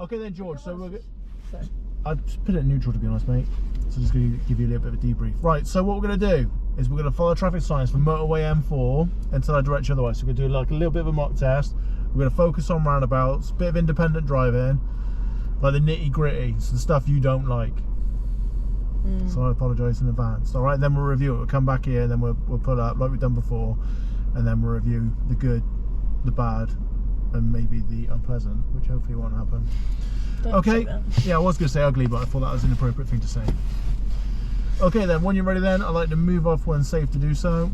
Okay then, George. So we're good. So. I'd just put it in neutral, to be honest, mate. So just going to give you a little bit of a debrief. Right. So what we're going to do is we're going to follow traffic signs for motorway M4 until I direct you otherwise. So we're going to do like a little bit of a mock test. We're going to focus on roundabouts, bit of independent driving, like the nitty gritty, so the stuff you don't like. So I apologise in advance. All right. Then we'll review it. We'll come back here and then we'll pull up like we've done before, and then we'll review the good, the bad, and maybe the unpleasant, which hopefully won't happen. Don't Okay. say that. Yeah, I was going to say ugly, but I thought that was an inappropriate thing to say. Okay then, when you're ready then, I'd like to move off when safe to do so.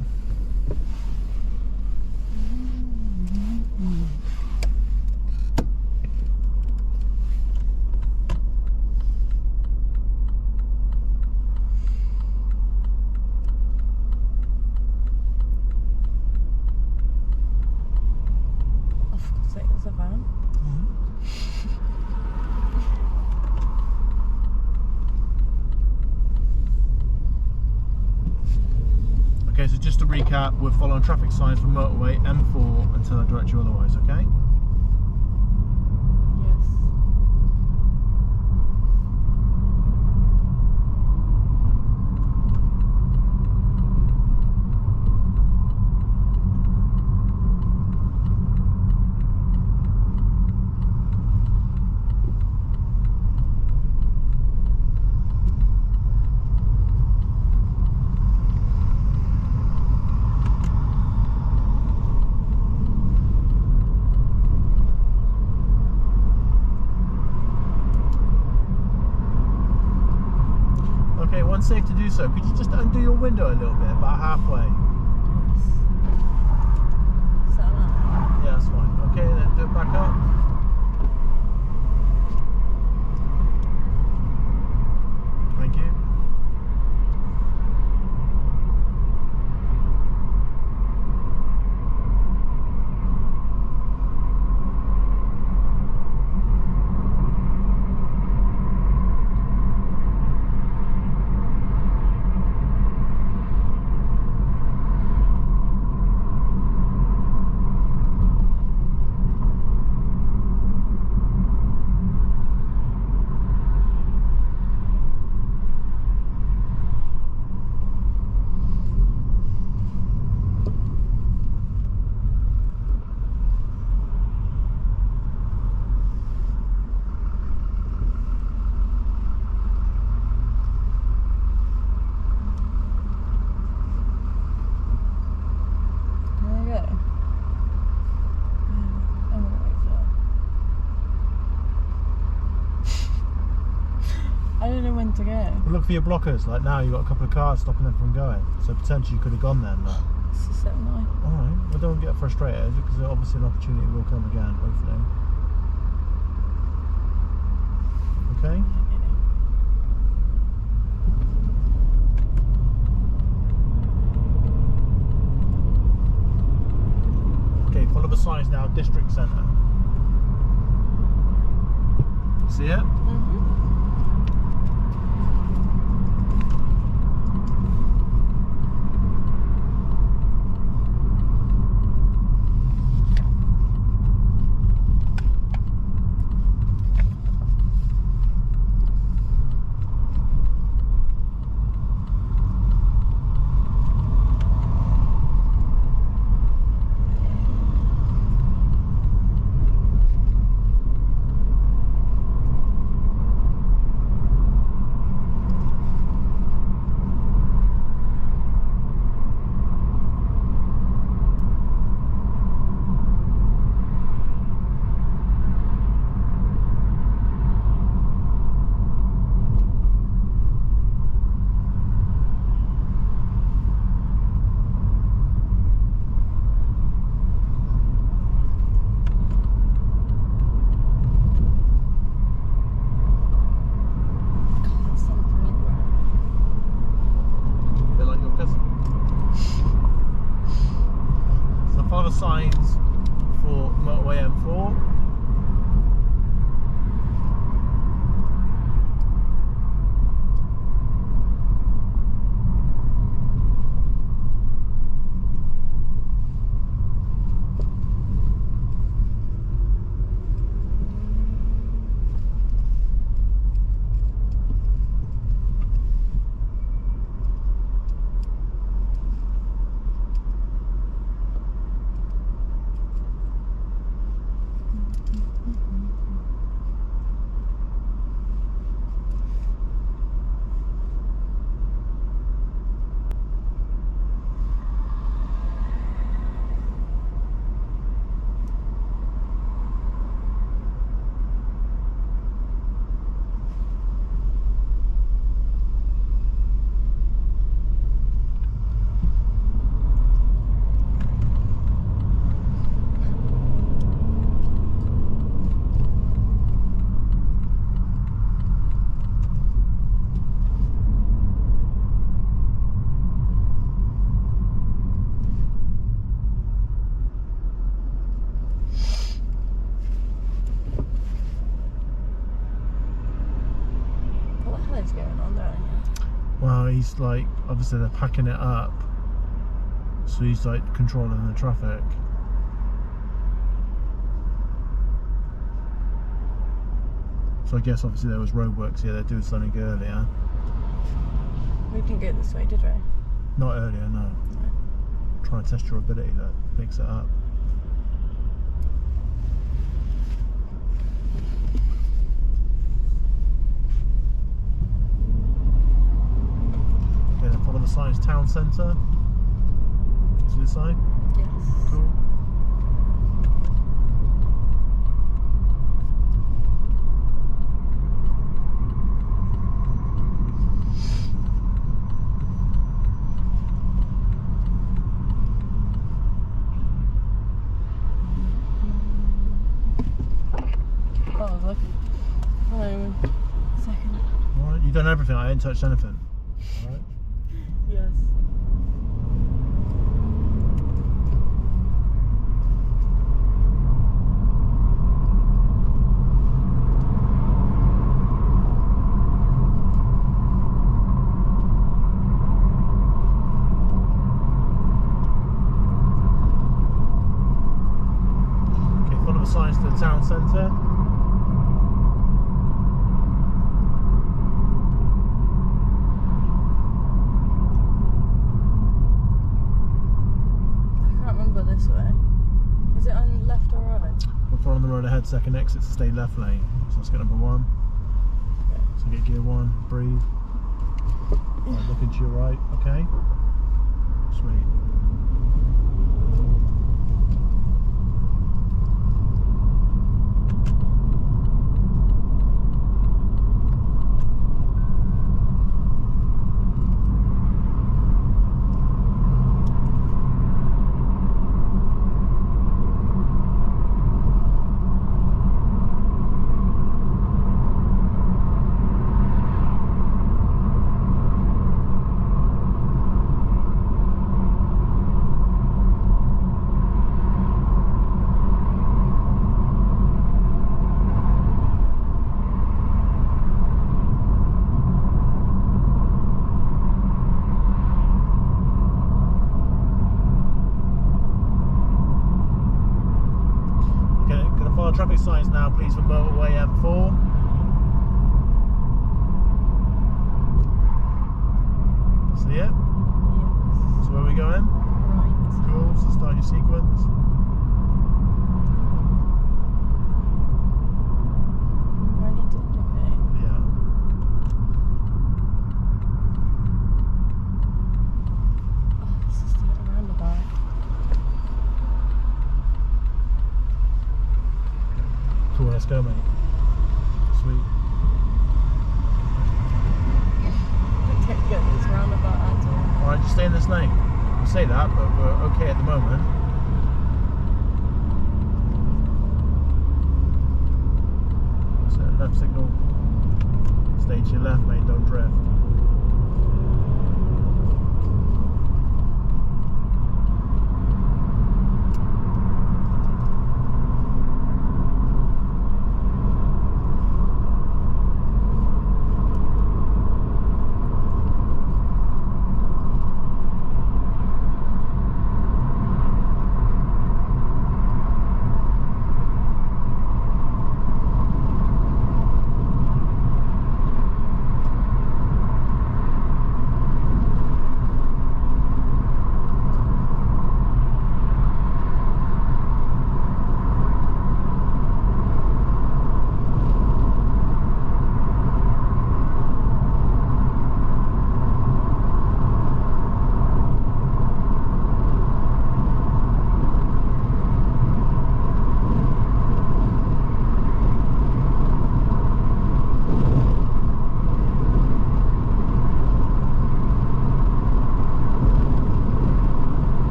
Oh, for God's sake, there's a van. Okay, so just to recap, we're following traffic signs for motorway M4 until I direct you otherwise, okay? Yes. Okay, when safe to do so, could you just undo your window a little bit, about halfway? Yes. Is that enough? Yeah, that's fine. Okay, then do it back up. Thank you. There you go. I'm gonna wait for that. I don't know when to go. Well, look for your blockers. Like now, you've got a couple of cars stopping them from going. So potentially you could have gone then. But... It's just at 9. All right. Well, don't get frustrated because obviously an opportunity will come again, hopefully. Okay. Okay, follow the signs now. District Centre. See it? going on there. Well, he's like, obviously they're packing it up, so he's like controlling the traffic. So I guess obviously there was roadworks here, they're doing something earlier. We didn't go this way, did we? Not earlier, no. Try and test your ability that picks it up. Okay, then follow the signs, town centre. See the sign? Yes. Cool. Oh, look. Hang on a second. Alright, you've done everything, I ain't touched anything. Alright. Yes. Okay, follow the signs to the town centre. I can't remember this way. Is it on left or right? We're following the road ahead, second exit to stay left lane. So let's get number 1. Okay. So get gear 1, breathe. Right, looking to your right, okay? Sweet. Traffic signs now, please, for motorway M4. See it? Yes. So where are we going? Right. Cool, so start your sequence. I need to indicate. Yeah. Oh, this is the roundabout. Cool, let's go, mate. Sweet. I can't get this roundabout out of Alright, just stay in this lane. We say that, but we're okay at the moment. So left signal. Stay to your left, mate, don't drift.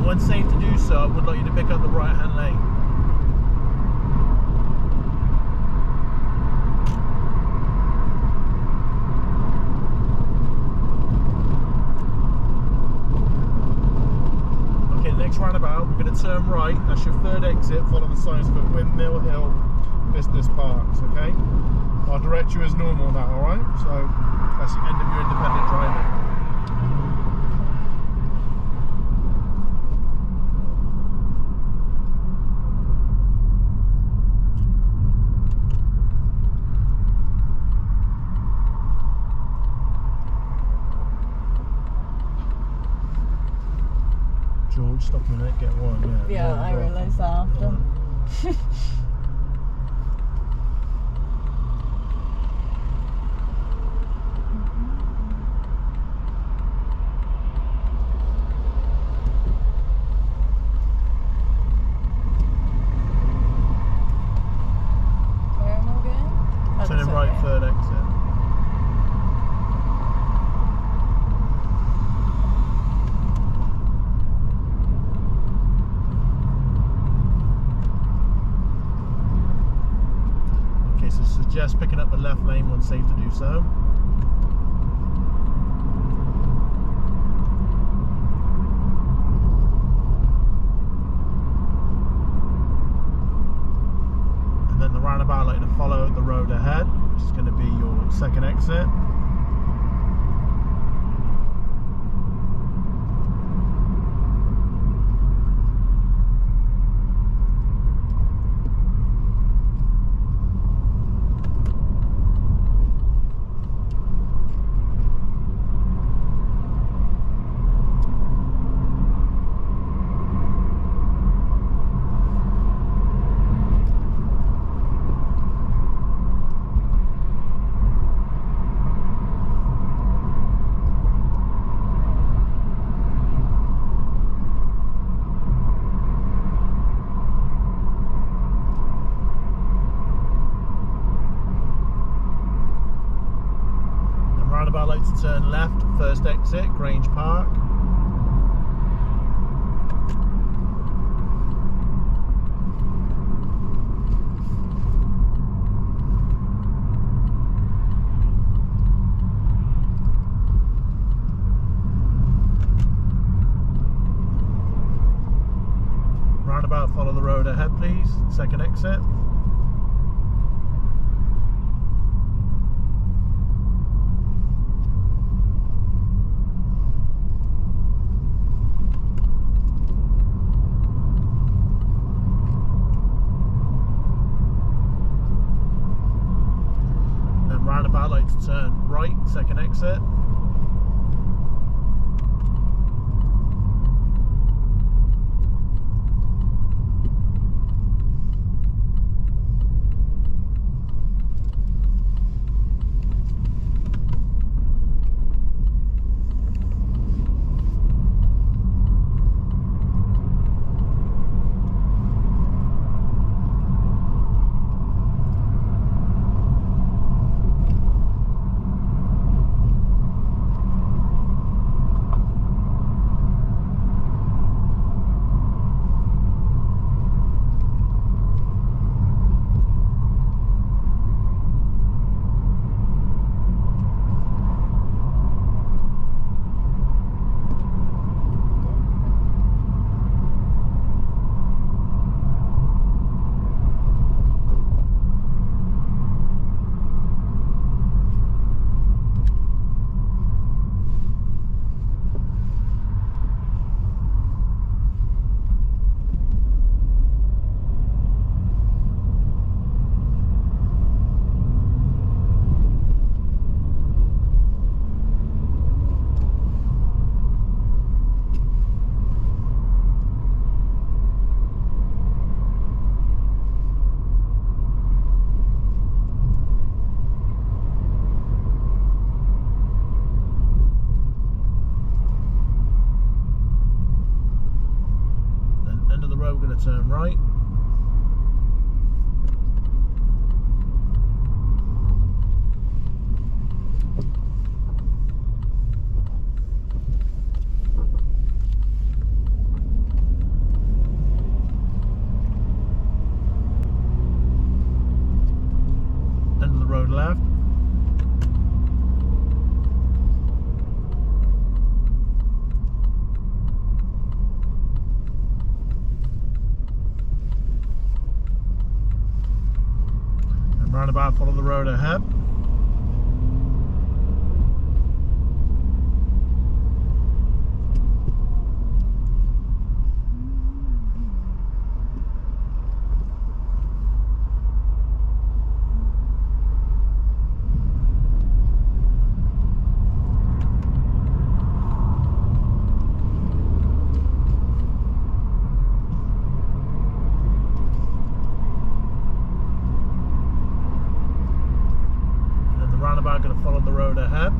When safe to do so, I would like you to pick up the right hand lane. Grange roundabout, we're going to turn right. That's your third exit. Follow the signs for Windmill Hill Business Parks, okay? I'll direct you as normal now, alright? So that's the end of your independent driving. George, stop a minute, get one, yeah. Yeah, I realised that after. Where am I going? Turning right, third exit. So suggest picking up the left lane when safe to do so. And then the roundabout, like to follow the road ahead, which is going to be your second exit. Roundabout, like to turn left, first exit, Grange Park. Roundabout, follow the road ahead please, second exit. Roundabout, like to turn right, second exit. We're going to turn right. End of the road left. roundabout, follow the road ahead. Roundabout, going to follow the road ahead.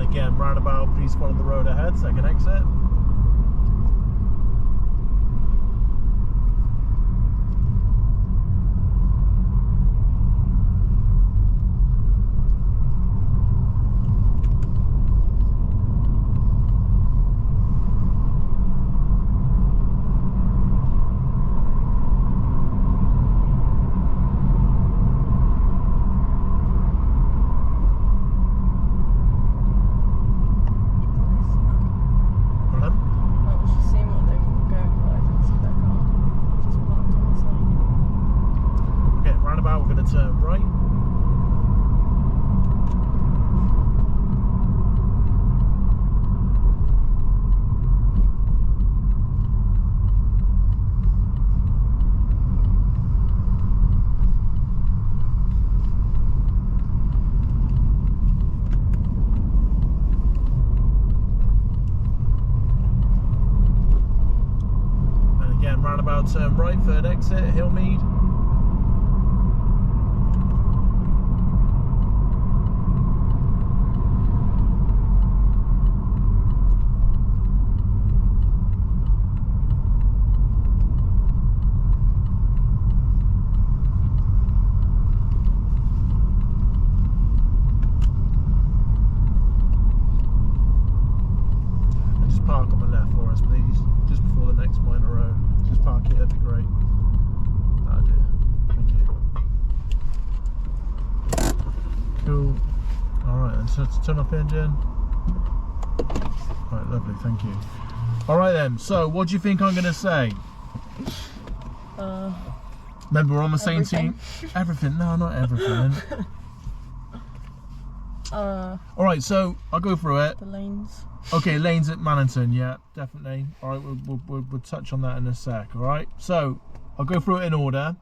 Again, roundabout, please follow the road ahead, second exit. We're going to turn right. And again, roundabout, turn right, third exit, Hillmead. Park on the left for us, please, just before the next minor road. Just park here, that'd be great. That'll do. Thank you. Cool. Alright, and so to turn off engine. Right, lovely, thank you. Alright then, so what do you think I'm going to say? Remember, we're on the same team? Everything? No, not everything. Alright, so I'll go through it. The lanes. Okay, lanes at Mannington, yeah, definitely. All right, we'll touch on that in a sec. All right, so I'll go through it in order.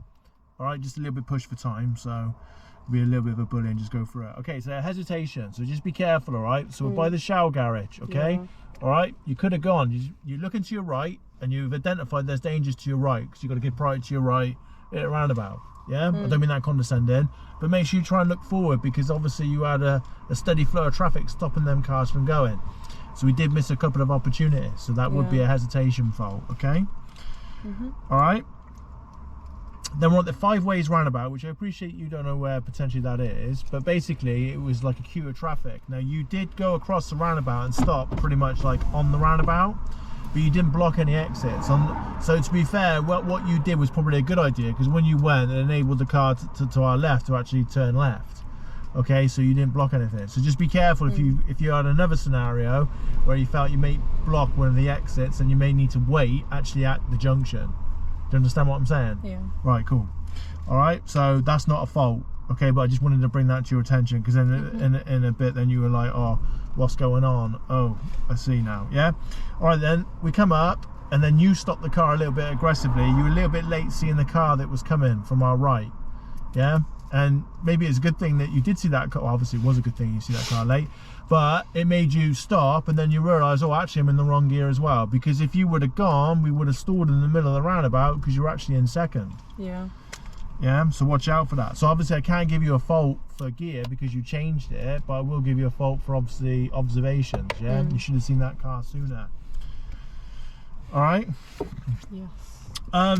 All right, just a little bit pushed for time, so it'll be a little bit of a bully and just go through it. Okay, so hesitation. So just be careful. All right. So we're by the Shell garage. Okay. Yeah. All right. You could have gone. You looking to your right, and you've identified there's dangers to your right because you've got to give priority to your right at a roundabout. Yeah, I don't mean that condescending, but make sure you try and look forward because obviously you had a steady flow of traffic stopping them cars from going. So we did miss a couple of opportunities, so that would be a hesitation fault, okay? All right. Then we're at the 5 ways roundabout, which I appreciate you don't know where potentially that is, but basically it was like a queue of traffic. Now you did go across the roundabout and stop pretty much like on the roundabout, but you didn't block any exits. So to be fair, what you did was probably a good idea because when you went, it enabled the car to our left to actually turn left. Okay, so you didn't block anything. So just be careful if you had another scenario where you felt you may block one of the exits and you may need to wait actually at the junction. Do you understand what I'm saying? Yeah. Right, cool. All right, so that's not a fault. Okay, but I just wanted to bring that to your attention because then in a bit then you were like, oh, what's going on? Oh, I see now. Yeah. All right, then we come up and then you stopped the car a little bit aggressively. You were a little bit late seeing the car that was coming from our right. Yeah. And maybe it's a good thing that you did see that car. Well, obviously it was a good thing you see that car late, but it made you stop and then you realise, oh, actually I'm in the wrong gear as well. Because if you would have gone, we would have stalled in the middle of the roundabout because you're actually in second. Yeah. Yeah, so watch out for that. So obviously I can't give you a fault for gear because you changed it, but I will give you a fault for obviously observations. Yeah, you should have seen that car sooner. All right. Yes.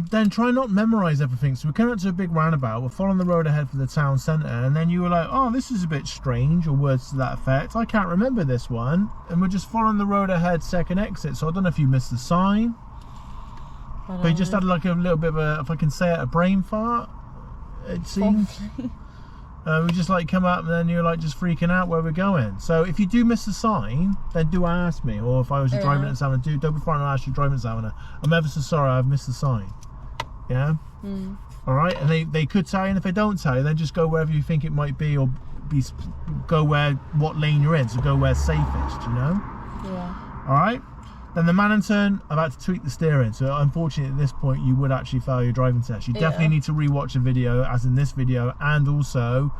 Then try not memorize everything. So we're coming up to a big roundabout. We're following the road ahead for the town centre, and then you were like, "Oh, this is a bit strange," or words to that effect. I can't remember this one, and we're just following the road ahead, second exit. So I don't know if you missed the sign, but you just had like a little bit of a, if I can say it, a brain fart. It seems. We just like come up and then you're like just freaking out where we're going. So if you do miss the sign, then do ask me. Or if I was your driving examiner, don't be frightened to ask your driving examiner. I'm ever so sorry, I've missed the sign. Yeah? All right? And they could tell you, and if they don't tell you, then just go wherever you think it might be, or go what lane you're in. So go where's safest, you know? Yeah. All right? Then the man in turn, I've had to tweak the steering. So unfortunately at this point, you would actually fail your driving test. You definitely need to rewatch a video, as in this video, and also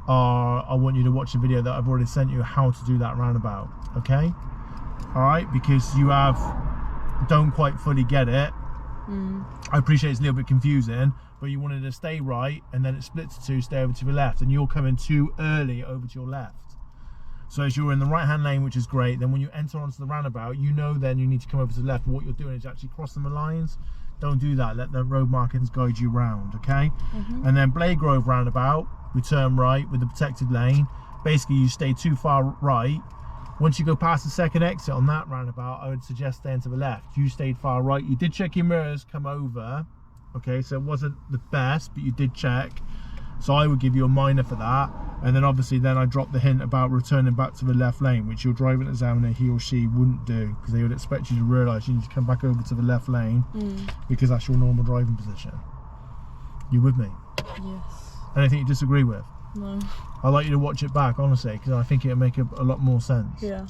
I want you to watch a video that I've already sent you how to do that roundabout. Okay? All right? Because you don't quite fully get it. I appreciate it's a little bit confusing, but you wanted to stay right, and then it splits to two, stay over to the left, and you're coming too early over to your left. So as you're in the right-hand lane, which is great, then when you enter onto the roundabout, you know then you need to come over to the left. But what you're doing is actually crossing the lines. Don't do that. Let the road markings guide you round, okay? And then Blade Grove roundabout, we turn right with the protected lane. Basically, you stay too far right. Once you go past the second exit on that roundabout, I would suggest staying to the left. You stayed far right. You did check your mirrors, come over. Okay, so it wasn't the best, but you did check. So I would give you a minor for that. And then obviously then I dropped the hint about returning back to the left lane, which your driving examiner, he or she, wouldn't do, because they would expect you to realise you need to come back over to the left lane because that's your normal driving position. You with me? Yes. Anything you disagree with? No. I'd like you to watch it back, honestly, because I think it'll make a lot more sense. Yeah.